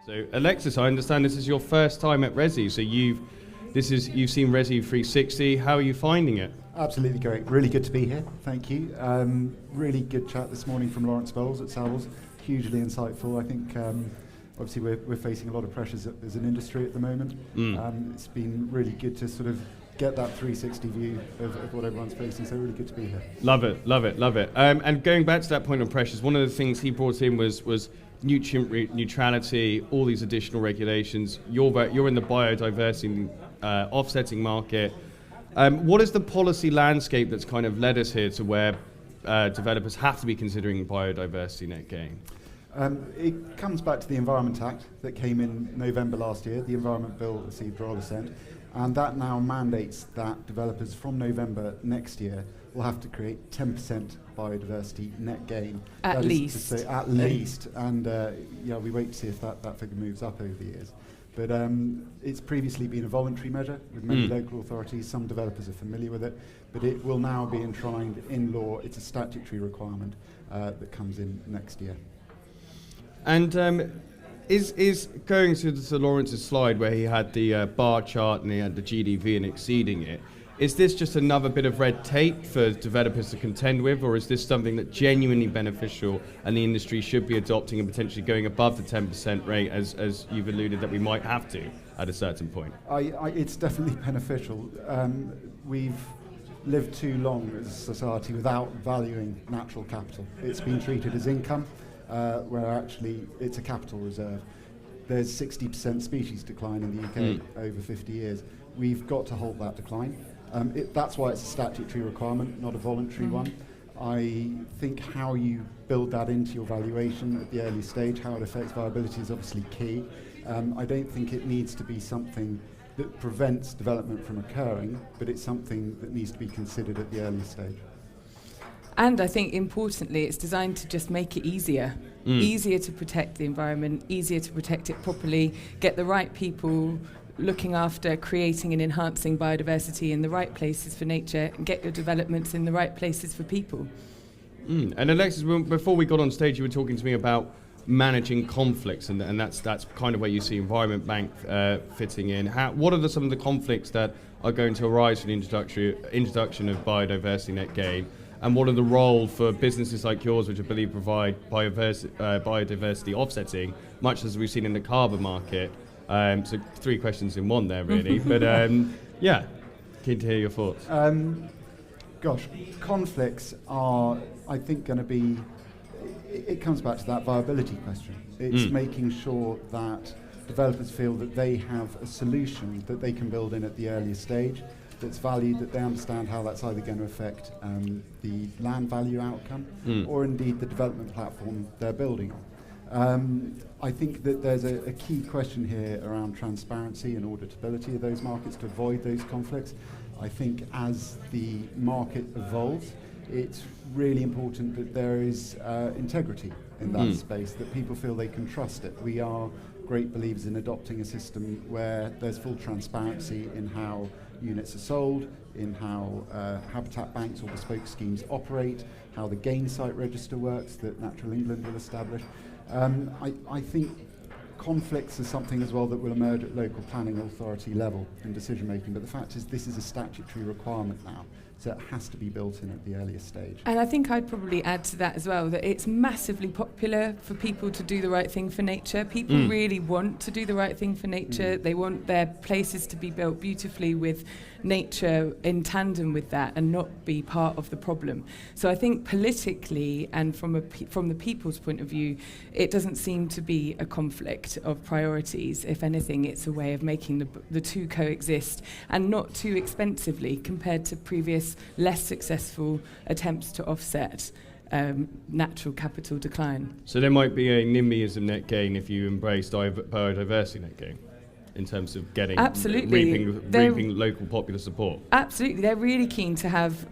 So Alexis, I understand this is your first time at Resi, so you've seen RESi360. How are you finding it? Absolutely great. Really good to be here. Thank you. Really good chat this morning from Lawrence Bowles at Savills. Hugely insightful. I think obviously we're facing a lot of pressures as an industry at the moment. It's been really good to sort of get that 360 view of what everyone's facing. So really good to be here. Love it, love it, love it. And going back to that point on pressures, one of the things he brought in was nutrient neutrality, all these additional regulations. You're in the biodiversity offsetting market. What is the policy landscape that's kind of led us here to where developers have to be considering biodiversity net gain? It comes back to the Environment Act that came in November last year. The Environment Bill received royal assent, and that now mandates that developers from November next year will have to create 10% biodiversity net gain. At least. At least. And we wait to see if that figure moves up over the years. But it's previously been a voluntary measure with many local authorities. Some developers are familiar with it, but it will now be enshrined in law. It's a statutory requirement that comes in next year. And is going to Lawrence's slide where he had the bar chart and he had the GDV and exceeding it, is this just another bit of red tape for developers to contend with, or is this something that genuinely beneficial and the industry should be adopting and potentially going above the 10% rate as you've alluded that we might have to at a certain point? It's definitely beneficial. We've lived too long as a society without valuing natural capital. It's been treated as income, where actually it's a capital reserve. There's 60% species decline in the UK over 50 years. We've got to halt that decline. That's why it's a statutory requirement, not a voluntary one. I think how you build that into your valuation at the early stage, how it affects viability is obviously key. I don't think it needs to be something that prevents development from occurring, but it's something that needs to be considered at the early stage. And I think importantly, it's designed to just make it easier. Easier to protect the environment, easier to protect it properly, get the right people looking after creating and enhancing biodiversity in the right places for nature, and get your developments in the right places for people. And Alexis, before we got on stage, you were talking to me about managing conflicts, and that's kind of where you see Environment Bank fitting in. What are some of the conflicts that are going to arise from the introduction of biodiversity net gain? And what are the role for businesses like yours, which I believe provide biodiversity offsetting, much as we've seen in the carbon market? So 3 questions in one there, really. But keen to hear your thoughts. Conflicts are, I think, going to be. It comes back to that viability question. It's making sure that developers feel that they have a solution that they can build in at the earliest stage, that's valued, that they understand how that's either going to affect the land value outcome or indeed the development platform they're building on. I think that there's a key question here around transparency and auditability of those markets to avoid those conflicts. I think as the market evolves, it's really important that there is integrity in that space, that people feel they can trust it. We are great believers in adopting a system where there's full transparency in how units are sold, in how habitat banks or bespoke schemes operate, how the gain site register works that Natural England will establish. I think conflicts are something as well that will emerge at local planning authority level in decision making, but the fact is this is a statutory requirement now, so it has to be built in at the earliest stage. And I think I'd probably add to that as well, that it's massively popular for people to do the right thing for nature. People really want to do the right thing for nature. They want their places to be built beautifully with nature in tandem with that and not be part of the problem. So I think politically and from the people's point of view, it doesn't seem to be a conflict of priorities. If anything, it's a way of making the two coexist, and not too expensively compared to previous less successful attempts to offset natural capital decline. So there might be a NIMBYism net gain if you embrace biodiversity net gain, in terms of getting reaping local popular support. Absolutely, they're really keen to have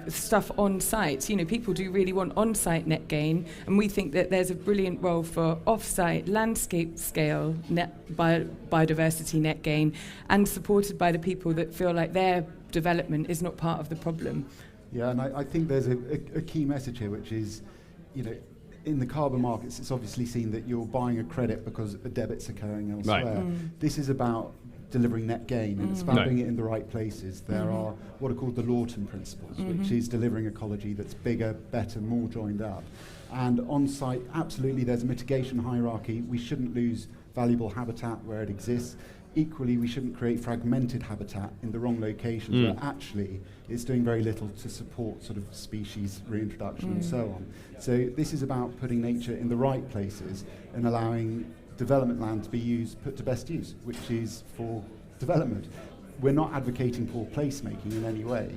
stuff on site. People do really want on-site net gain, and we think that there's a brilliant role for off-site landscape scale biodiversity net gain, and supported by the people that feel like their development is not part of the problem. Yeah, and I think there's a key message here, which is, in the carbon markets, it's obviously seen that you're buying a credit because a debit's occurring elsewhere. Right. This is about delivering net gain, and it's about doing it in the right places. There are what are called the Lawton principles, which is delivering ecology that's bigger, better, more joined up. And on site, absolutely, there's a mitigation hierarchy. We shouldn't lose valuable habitat where it exists. Equally, we shouldn't create fragmented habitat in the wrong locations where actually it's doing very little to support sort of species reintroduction and so on. So this is about putting nature in the right places and allowing development land to be put to best use, which is for development. We're not advocating poor placemaking in any way.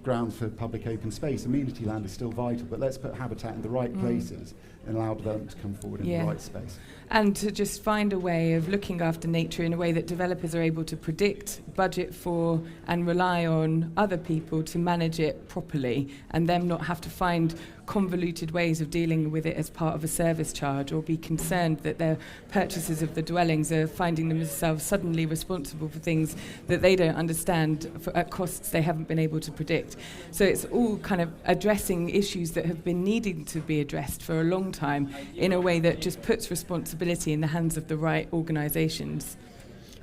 Grounds for public open space, amenity land is still vital, but let's put habitat in the right places and allow development to come forward in the right space. And to just find a way of looking after nature in a way that developers are able to predict, budget for, and rely on other people to manage it properly, and them not have to find convoluted ways of dealing with it as part of a service charge, or be concerned that their purchasers of the dwellings are finding themselves suddenly responsible for things that they don't understand at costs they haven't been able to predict. So it's all kind of addressing issues that have been needing to be addressed for a long time in a way that just puts responsibility in the hands of the right organisations.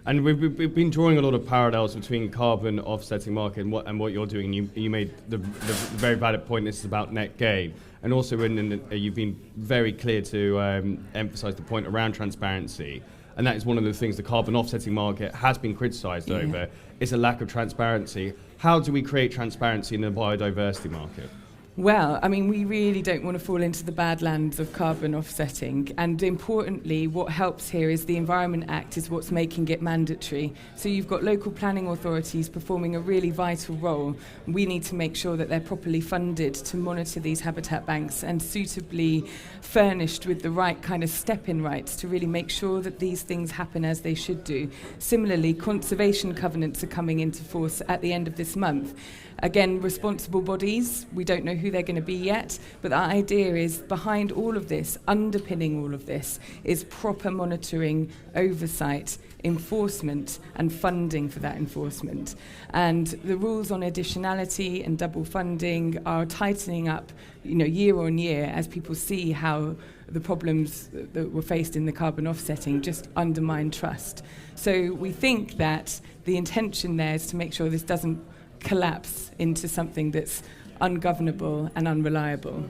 And we've been drawing a lot of parallels between carbon offsetting market and what you're doing. You made the very valid point. This is about net gain, and also you've been very clear to emphasise the point around transparency. And that is one of the things the carbon offsetting market has been criticised over. Is a lack of transparency. How do we create transparency in the biodiversity market? Well, I mean, we really don't want to fall into the badlands of carbon offsetting. And importantly, what helps here is the Environment Act is what's making it mandatory. So you've got local planning authorities performing a really vital role. We need to make sure that they're properly funded to monitor these habitat banks and suitably furnished with the right kind of step-in rights to really make sure that these things happen as they should do. Similarly, conservation covenants are coming into force at the end of this month. Again, responsible bodies, we don't know who they're going to be yet, but the idea is behind all of this, underpinning all of this, is proper monitoring, oversight, enforcement and funding for that enforcement. And the rules on additionality and double funding are tightening up, year on year as people see how the problems that were faced in the carbon offsetting just undermine trust. So we think that the intention there is to make sure this doesn't collapse into something that's ungovernable and unreliable.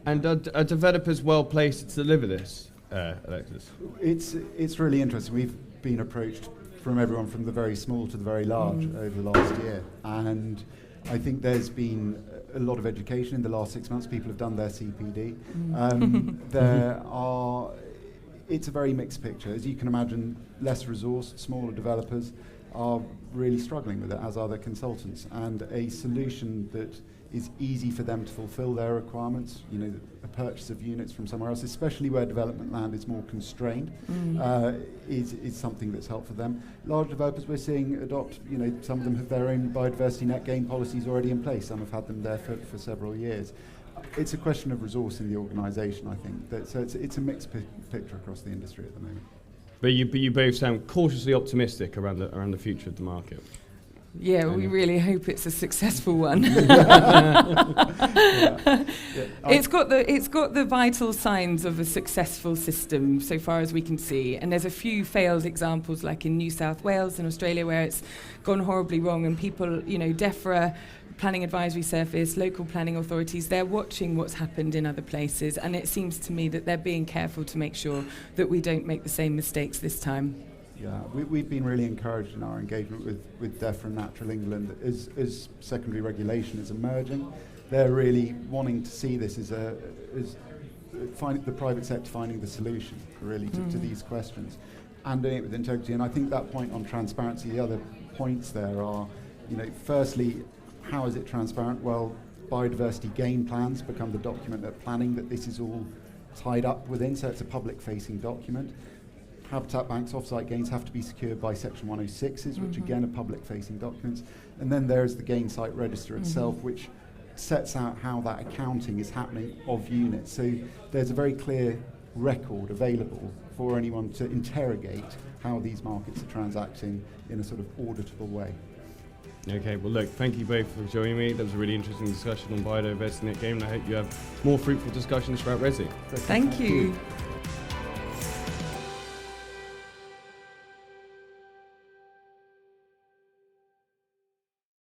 And are developers well placed to deliver this, Alexis? It's really interesting. We've been approached from everyone from the very small to the very large over the last year, and I think there's been a lot of education in the last 6 months. People have done their CPD. It's a very mixed picture. As you can imagine, less resourced, smaller developers are really struggling with it, as are their consultants. And a solution that is easy for them to fulfill their requirements, a purchase of units from somewhere else, especially where development land is more constrained, is something that's helpful for them. Large developers we're seeing adopt, some of them have their own biodiversity net gain policies already in place. Some have had them there for several years. It's a question of resource in the organisation, I think. So it's a mixed picture across the industry at the moment. But you both sound cautiously optimistic around the future of the market. Yeah, we really hope it's a successful one. It's got the vital signs of a successful system so far as we can see, and there's a few failed examples like in New South Wales and Australia where it's gone horribly wrong, and people, DEFRA, Planning Advisory Service, local planning authorities, they're watching what's happened in other places, and it seems to me that they're being careful to make sure that we don't make the same mistakes this time. Yeah, we've been really encouraged in our engagement with DEFRA and Natural England as secondary regulation is emerging. They're really wanting to see this as the private sector finding the solution really to these questions and doing it with integrity. And I think that point on transparency, the other points there are, firstly, how is it transparent? Well, biodiversity gain plans become the document at planning that this is all tied up within, so it's a public-facing document. Habitat banks, off-site gains have to be secured by Section 106s, which again are public-facing documents. And then there's the gain site register itself, which sets out how that accounting is happening of units. So there's a very clear record available for anyone to interrogate how these markets are transacting in a sort of auditable way. Okay, well look, thank you both for joining me. That was a really interesting discussion on biodiversity in Net Game, and I hope you have more fruitful discussions throughout Resi. Thank you.